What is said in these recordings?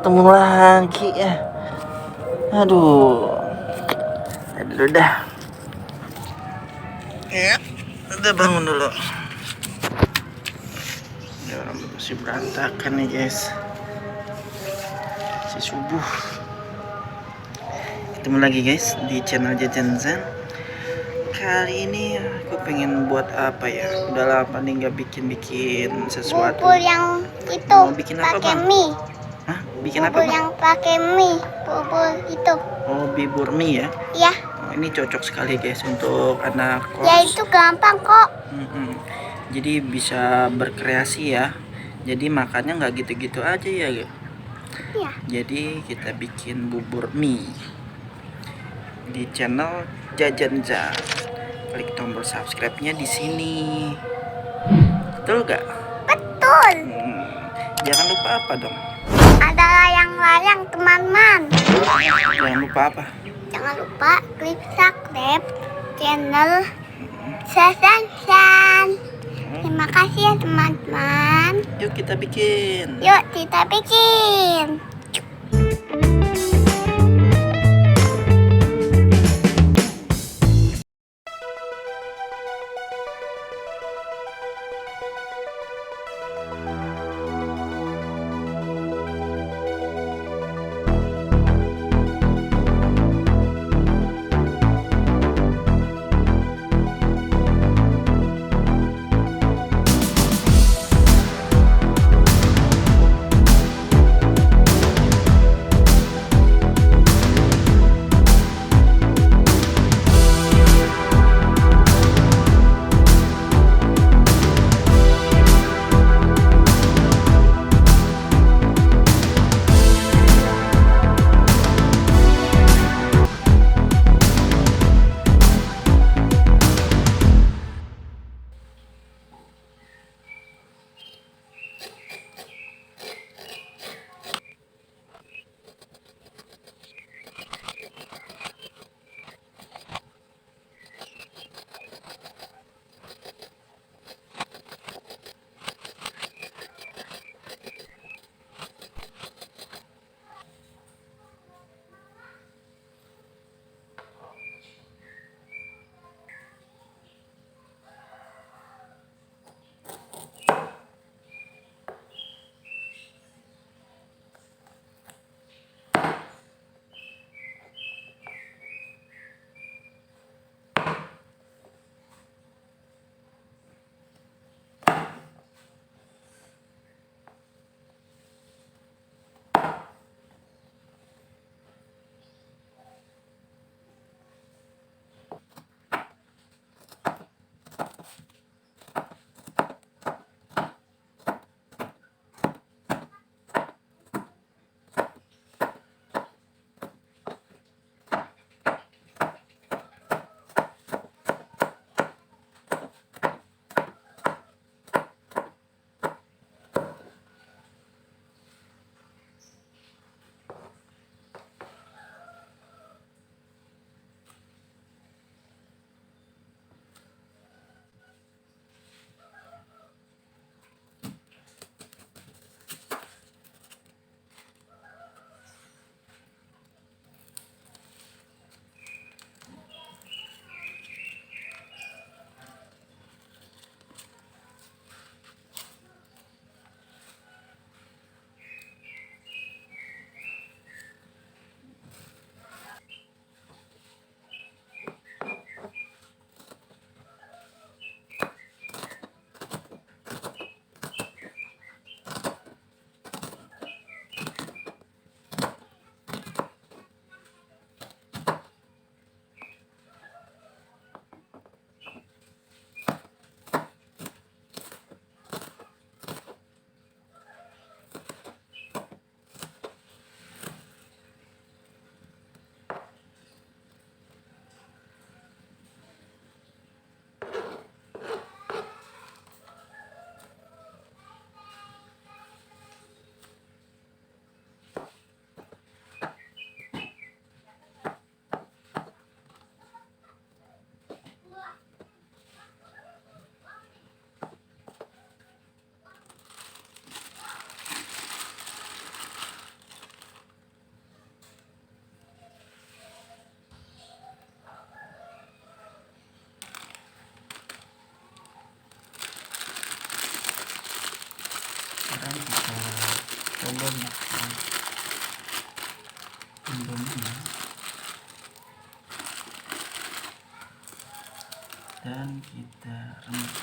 ketemu lagi ya. Aduh. Aduh dah. Ya, udah bangun dulu. Ya, rambut masih berantakan nih guys. Si subuh. Ketemu lagi guys di channel Jajan Zen. Kali ini aku pengen buat apa ya? Udah lama nih nggak bikin sesuatu. Bubur yang itu Mau bikin apa, pakai Bang? mie. Hah? Bikin apa, Bubur Bang? yang pakai mie. Bubur itu. Oh, bubur mie ya. Ya. Oh, ini cocok sekali guys untuk anak kos. Ya itu gampang kok. Jadi bisa berkreasi ya. Jadi makannya nggak gitu-gitu aja ya. Iya. Jadi kita bikin bubur mie di channel Jajan Zen. Klik tombol subscribe-nya di sini. Betul gak? Betul. Jangan lupa apa dong? Ada layang-layang teman-teman. Jangan lupa apa? Jangan lupa klik subscribe channel Jajan Zen. Terima kasih ya teman-teman. Yuk kita bikin. Yuk kita bikin. banyak indomie dan kita rendam.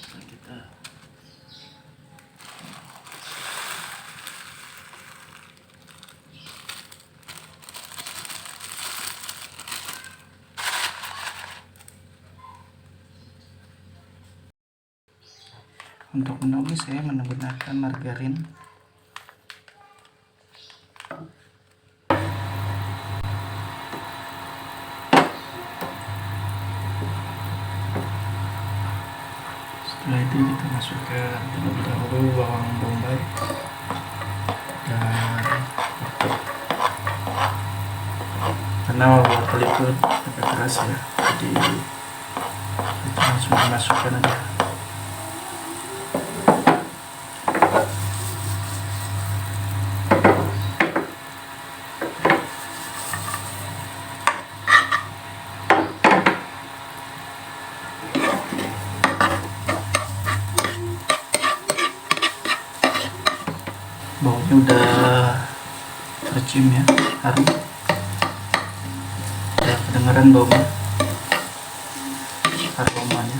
Terus kita untuk menumis saya menggunakan margarin. Setelah itu kita masukkan terlebih dahulu bawang bombay dan karena wortel itu agak keras ya, jadi kita langsung masukkan aja. Baunya udah tercium ya, harum, udah kedengaran baunya, aromanya.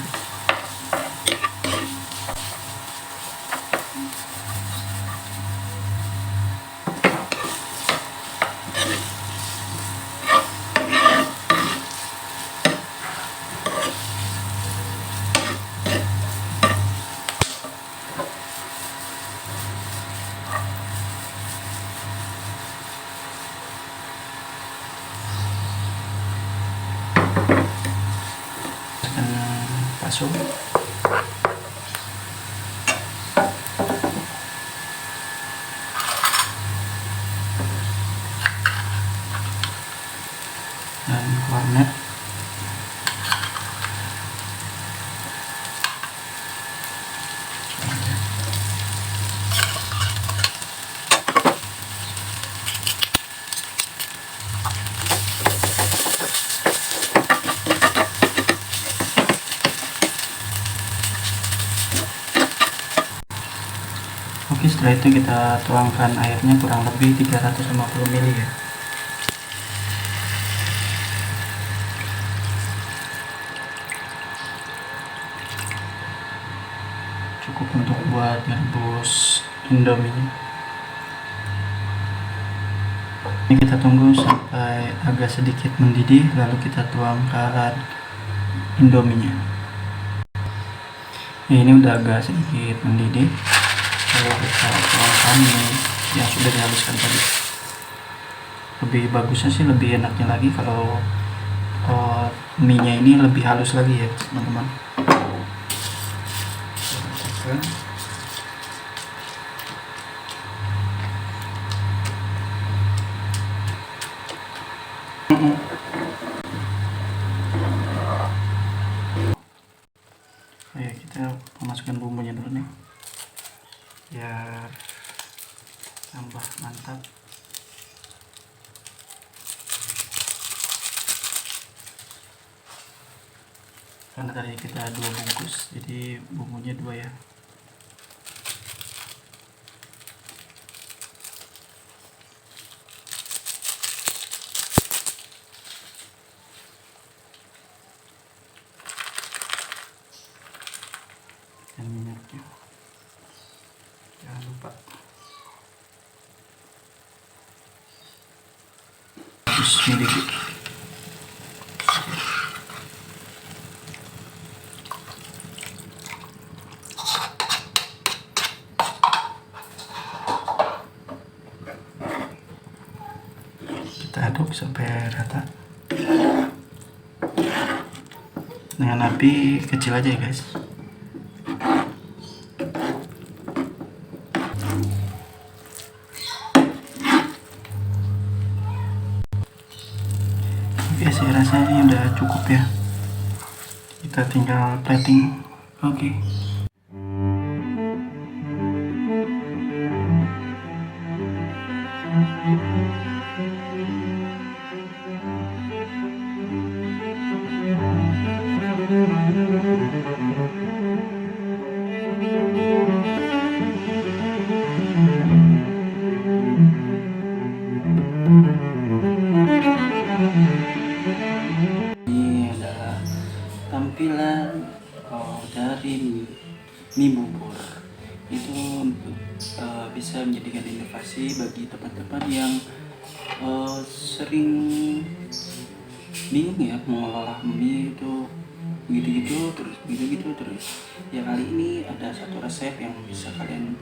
Bakso dan warnet. Oke, setelah itu kita tuangkan airnya kurang lebih 350 ml ya. Cukup untuk buat merebus indomie. Ini kita tunggu sampai agak sedikit mendidih, lalu kita tuangkan indominya. Ini udah agak sedikit mendidih, lalu kita tuangkan mie yang sudah dihaluskan tadi. Lebih bagusnya sih, lebih enaknya lagi kalau mie nya ini lebih halus lagi ya teman-teman. Ayo kita memasukkan bumbunya dulu nih biar tambah mantap. Karena tadi kita 2 bungkus, jadi bumbunya 2 ya. Dan minyaknya jangan lupa. Ml. Kita aduk sampai rata dengan api kecil aja ya guys. Oke, saya rasa ini udah cukup ya. Kita tinggal plating. Oke. Ini adalah tampilan dari mie bubur. Itu bisa menjadikan inovasi bagi teman-teman yang sering bingung ya mengolah mie itu gitu-gitu terus. Ya kali ini ada satu resep yang bisa kalian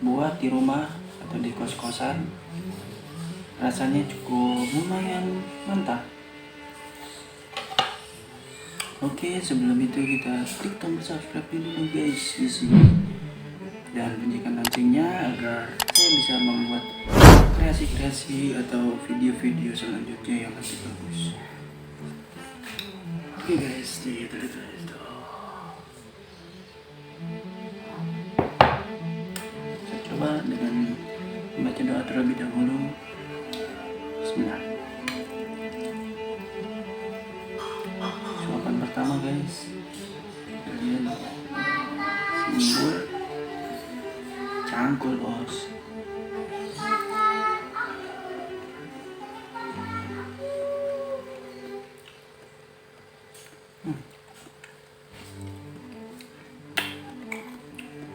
buat di rumah atau di kos-kosan. Rasanya cukup lumayan mantap. Oke, sebelum itu kita klik tombol subscribe dulu guys di sini dan bunyikan loncengnya agar saya bisa membuat kreasi-kreasi atau video-video selanjutnya yang lebih bagus. Oke guys, itu. Saya coba dengan membaca doa terlebih dahulu. Bismillah. Suapan pertama guys, kalian simbol cangkul bos.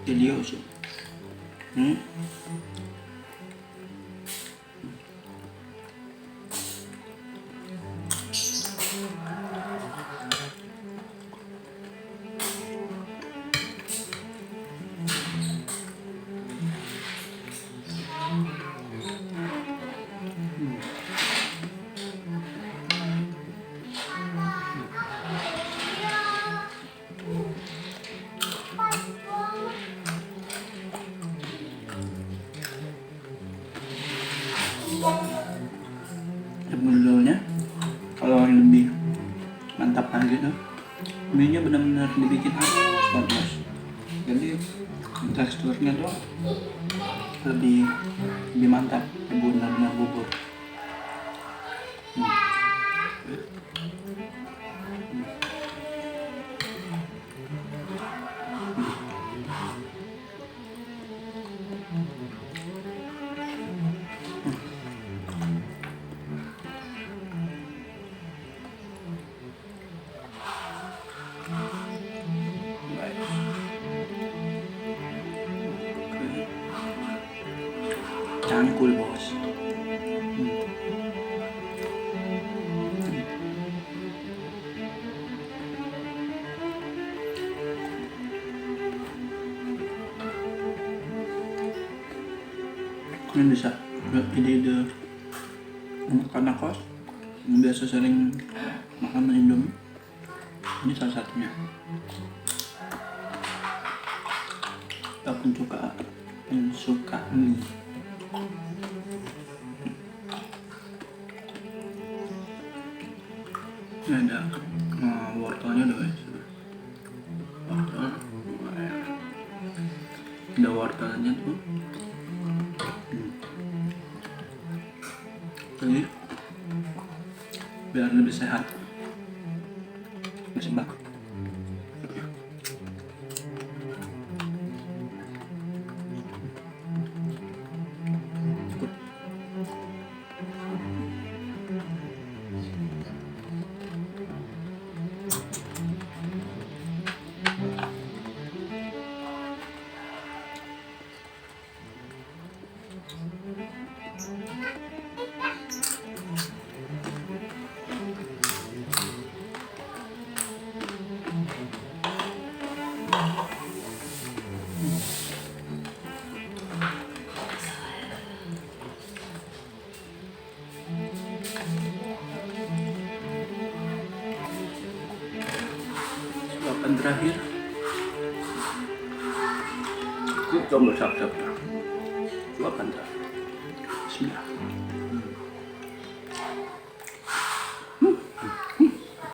Delioso. Sebelumnya kalau yang lebih mantap lagi tuh mie-nya benar-benar dibikin halus banget, jadi teksturnya tuh lebih mantap, benar-benar bubur. Cangkul bos. Kalian bisa buat ide-ide anak-anak kos yang biasa sering makan Indomie, ini salah satunya. Ataupun juga yang suka mie. Ini ada wortelnya udah guys. Wortel, ada wortelnya tuh. Jadi biar lebih sehat. Bismillah. Suapan terakhir, klik tombol subscribe. Suapan terakhir. Bismillah.